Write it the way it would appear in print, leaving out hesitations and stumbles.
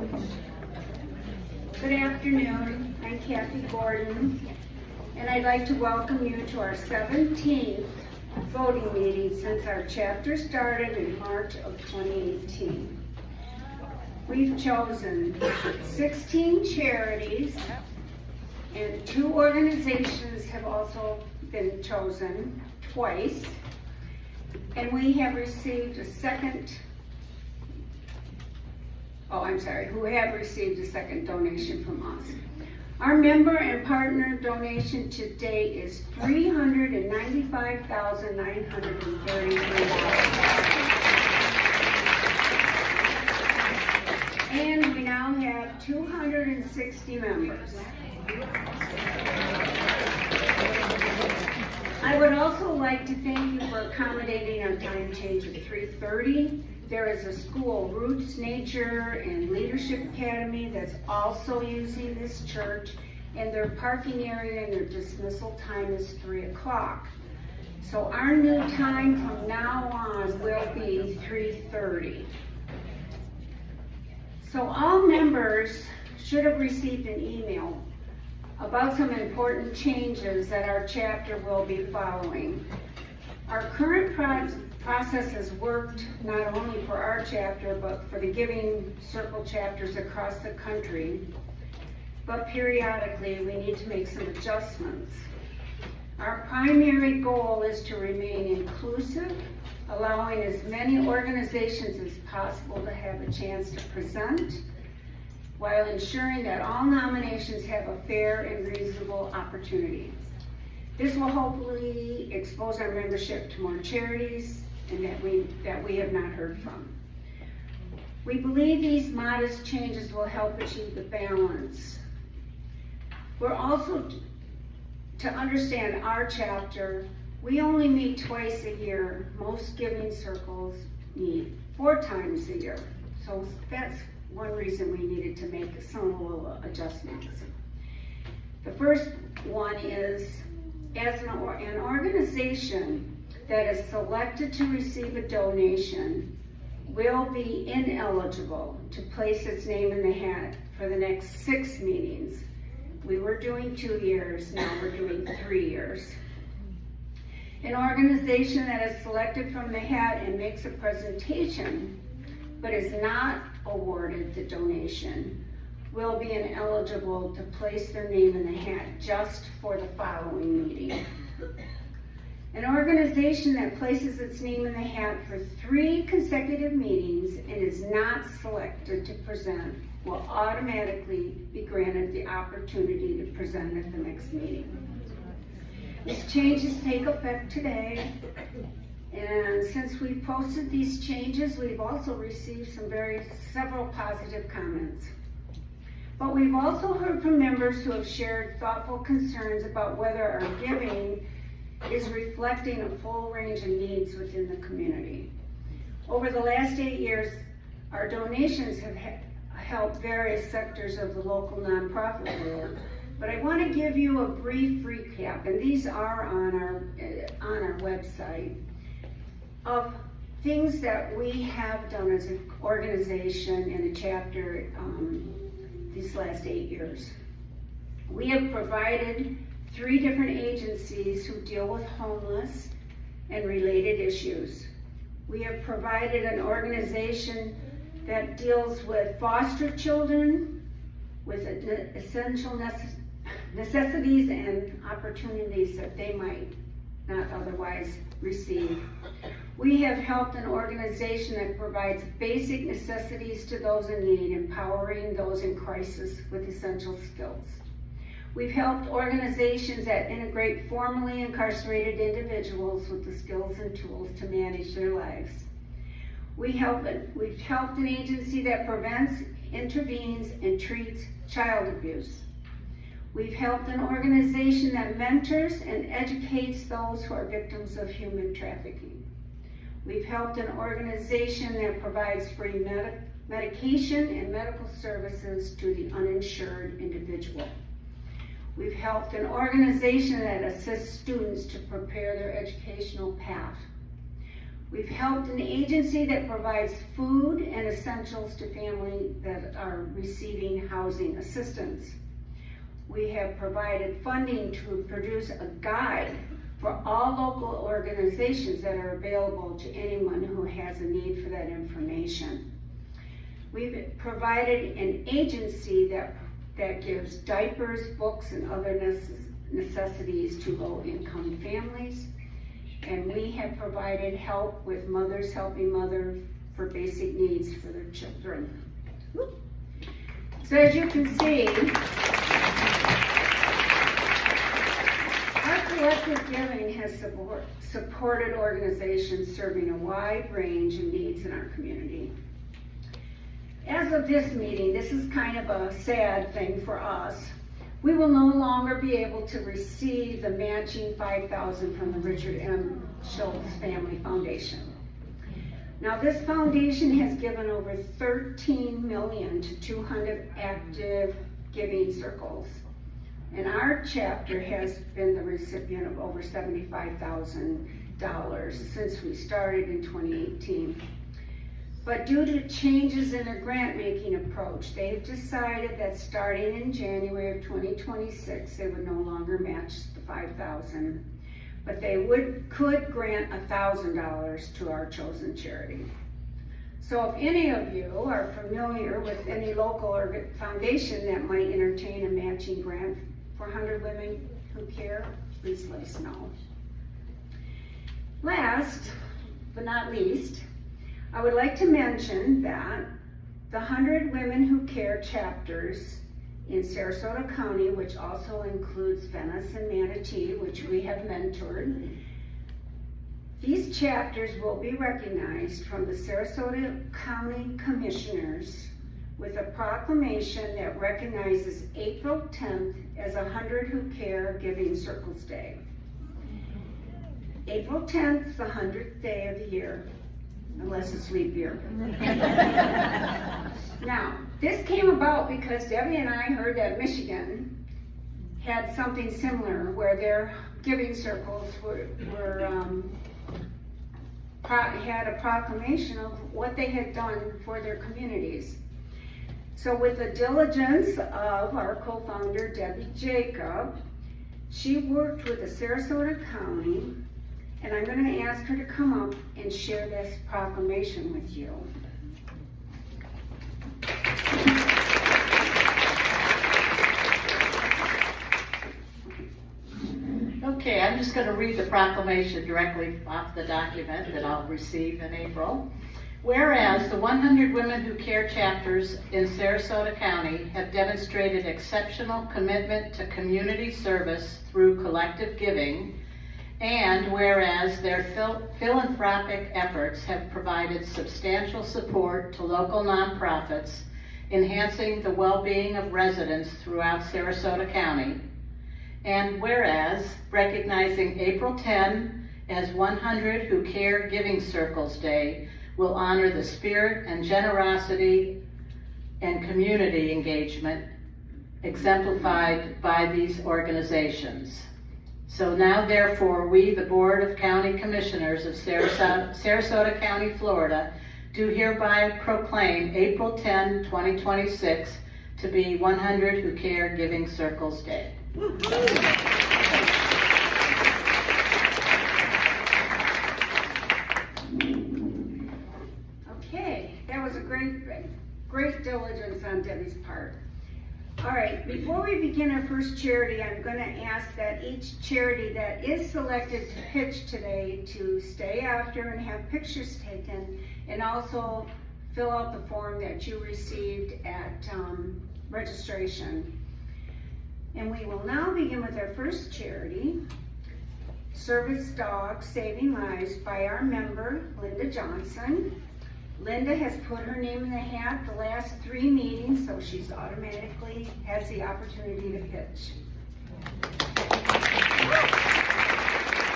Good afternoon, I'm Kathy Gordon, and I'd like to welcome you to our 17th voting meeting since our chapter started in March of 2018. We've chosen 16 charities, and 2 organizations have also been chosen twice, and we have received a second donation from us. Our member and partner donation to date is $395,933. And we now have 260 members. I would also like to thank you for accommodating our time change of 3:30. There is a school, Roots, Nature, and Leadership Academy, that's also using this church, and their parking area and their dismissal time is 3 o'clock. So our new time from now on will be 3:30. So all members should have received an email about some important changes that our chapter will be following. Our current process has worked not only for our chapter, but for the Giving Circle chapters across the country. But periodically, we need to make some adjustments. Our primary goal is to remain inclusive, allowing as many organizations as possible to have a chance to present, while ensuring that all nominations have a fair and reasonable opportunity. This will hopefully expose our membership to more charities and that we have not heard from. We believe these modest changes will help achieve the balance. We're also, to understand our chapter, we only meet twice a year. Most Giving Circles meet 4 times a year. So that's one reason we needed to make some little adjustments. The first one is, as an organization that is selected to receive a donation will be ineligible to place its name in the hat for the next 6 meetings. We were doing 2 years, now we're doing 3 years. An organization that is selected from the hat and makes a presentation but is not awarded the donation will be ineligible to place their name in the hat just for the following meeting. An organization that places its name in the hat for 3 consecutive meetings and is not selected to present will automatically be granted the opportunity to present at the next meeting. These changes take effect today, and since we posted these changes, we've also received several positive comments. But we've also heard from members who have shared thoughtful concerns about whether our giving is reflecting a full range of needs within the community. Over the last 8 years, our donations have helped various sectors of the local nonprofit world. But I want to give you a brief recap, and these are on our website, of things that we have done as an organization and a chapter these last 8 years. We have provided 3 different agencies who deal with homeless and related issues. We have provided an organization that deals with foster children with essential necessities and opportunities that they might not otherwise receive. We have helped an organization that provides basic necessities to those in need, empowering those in crisis with essential skills. We've helped organizations that integrate formerly incarcerated individuals with the skills and tools to manage their lives. We've helped an agency that prevents, intervenes, and treats child abuse. We've helped an organization that mentors and educates those who are victims of human trafficking. We've helped an organization that provides free medication and medical services to the uninsured individual. We've helped an organization that assists students to prepare their educational path. We've helped an agency that provides food and essentials to families that are receiving housing assistance. We have provided funding to produce a guide for all local organizations that are available to anyone who has a need for that information. We've provided an agency that gives diapers, books, and other necessities to low-income families. And we have provided help with Mothers Helping Mothers for basic needs for their children. So as you can see, our collective giving has supported organizations serving a wide range of needs in our community. As of this meeting, this is kind of a sad thing for us. We will no longer be able to receive the matching $5,000 from the Richard M. Schultz Family Foundation. Now, this foundation has given over $13 million to 200 active giving circles. And our chapter has been the recipient of over $75,000 since we started in 2018. But due to changes in their grant-making approach, they've decided that starting in January of 2026, they would no longer match the $5,000, but they could grant $1,000 to our chosen charity. So if any of you are familiar with any local foundation that might entertain a matching grant for 100 Women Who Care, please let us know. Last but not least, I would like to mention that the 100 Women Who Care chapters in Sarasota County, which also includes Venice and Manatee, which we have mentored, these chapters will be recognized from the Sarasota County Commissioners with a proclamation that recognizes April 10th as 100 Who Care Giving Circles Day. April 10th is the 100th day of the year. Unless it's leap year. Now, this came about because Debbie and I heard that Michigan had something similar where their giving circles had a proclamation of what they had done for their communities. So with the diligence of our co-founder, Debbie Jacob, she worked with the Sarasota County, and I'm going to ask her to come up and share this proclamation with you. Okay, I'm just going to read the proclamation directly off the document that I'll receive in April. Whereas the 100 Women Who Care chapters in Sarasota County have demonstrated exceptional commitment to community service through collective giving, and whereas their philanthropic efforts have provided substantial support to local nonprofits, enhancing the well-being of residents throughout Sarasota County, and whereas recognizing April 10 as 100 Who Care Giving Circles Day will honor the spirit and generosity and community engagement exemplified by these organizations. So now, therefore, we, the Board of County Commissioners of Sarasota County, Florida, do hereby proclaim April 10, 2026 to be 100 Who Care Giving Circles Day. Okay, that was a great diligence on Debbie's part. All right, before we begin our first charity, I'm going to ask that each charity that is selected to pitch today to stay after and have pictures taken, and also fill out the form that you received at registration. And we will now begin with our first charity, Service Dogs Saving Lives, by our member, Linda Johnson. Linda has put her name in the hat the last 3 meetings, so she's automatically has the opportunity to pitch.